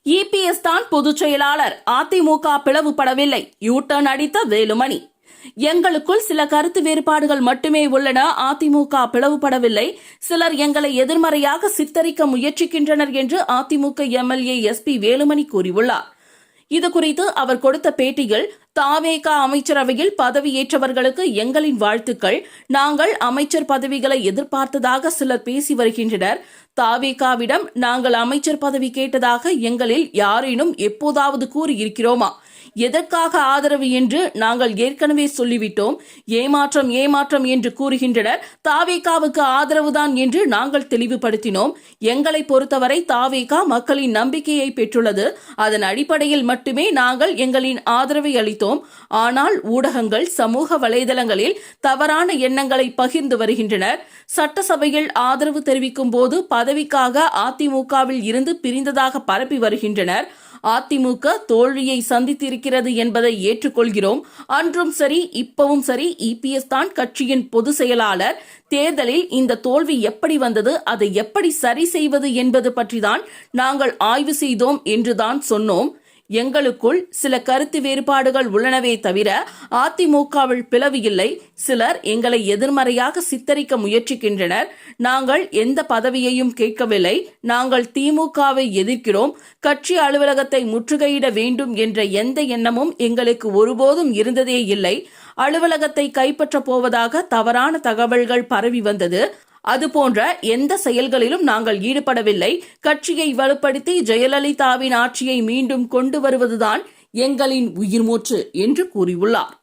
EPS தான் பொதுச் செயலாளர், அதிமுக பிளவுபடவில்லை, யூ டர்ன் அடித்த வேலுமணி. எங்களுக்குள் சில கருத்து வேறுபாடுகள் மட்டுமே உள்ளன, அதிமுக பிளவுபடவில்லை, சிலர் எங்களை எதிர்மறையாக சித்தரிக்க முயற்சிக்கின்றனர் என்று அதிமுக எம்எல்ஏ எஸ்பி வேலுமணி கூறியுள்ளார். இதுகுறித்து அவர் கொடுத்த பேட்டியில், தாவேக அமைச்சரவையில் பதவியேற்றவர்களுக்கு எங்களின் வாழ்த்துக்கள், நாங்கள் அமைச்சர் பதவிகளை எதிர்பார்த்ததாக சிலர் பேசி வருகின்றனர். தாவேகாவிடம் நாங்கள் அமைச்சர் பதவி கேட்டதாக எங்களில் யாரேனும் எப்போதாவது கூறியிருக்கிறோமா? எதற்காக ஆதரவு என்று நாங்கள் ஏற்கனவே சொல்லிவிட்டோம். ஏமாற்றம் என்று கூறுகின்றனர். தாவேகாவுக்கு ஆதரவுதான் என்று நாங்கள் தெளிவுபடுத்தினோம். எங்களை பொறுத்தவரை தாவேகா மக்களின் நம்பிக்கையை பெற்றுள்ளது. அதன் அடிப்படையில் மட்டுமே நாங்கள் எங்களின் ஆதரவை அளித்தோம். ஆனால் ஊடகங்கள், சமூக வலைதளங்களில் தவறான எண்ணங்களை பகிர்ந்து வருகின்றனர். சட்டசபையில் ஆதரவு தெரிவிக்கும் போது பதவிக்காக அதிமுகவில் இருந்து பிரிந்ததாக பரப்பி வருகின்றனர். அதிமுக தோல்வியை சந்தித்திருக்கிறது என்பதை ஏற்றுக்கொள்கிறோம். அன்றும் சரி, இப்பவும் சரி, இபிஎஸ் தான் கட்சியின் பொதுச் செயலாளர். தேர்தலில் இந்த தோல்வி எப்படி வந்தது, அதை எப்படி சரி செய்வது என்பது பற்றிதான் நாங்கள் ஆய்வு செய்தோம் என்றுதான் சொன்னோம். எங்களுக்குள் சில கருத்து வேறுபாடுகள் உள்ளனவே தவிர அதிமுகவில் பிளவு இல்லை. சிலர் எங்களை எதிர்மறையாக சித்தரிக்க முயற்சிக்கின்றனர். நாங்கள் எந்த பதவியையும் கேட்கவில்லை. நாங்கள் திமுகவை எதிர்க்கிறோம். கட்சி அலுவலகத்தை முற்றுகையிட வேண்டும் என்ற எந்த எண்ணமும் எங்களுக்கு ஒருபோதும் இருந்ததே இல்லை. அலுவலகத்தை கைப்பற்றப் போவதாக தவறான தகவல்கள் பரவி வந்தது. அதுபோன்ற எந்த செயல்களிலும் நாங்கள் ஈடுபடவில்லை. கட்சியை வலுப்படுத்தி ஜெயலலிதாவின் ஆட்சியை மீண்டும் கொண்டு வருவதுதான் எங்களின் உயிர்மூச்சு என்று கூறியுள்ளார்.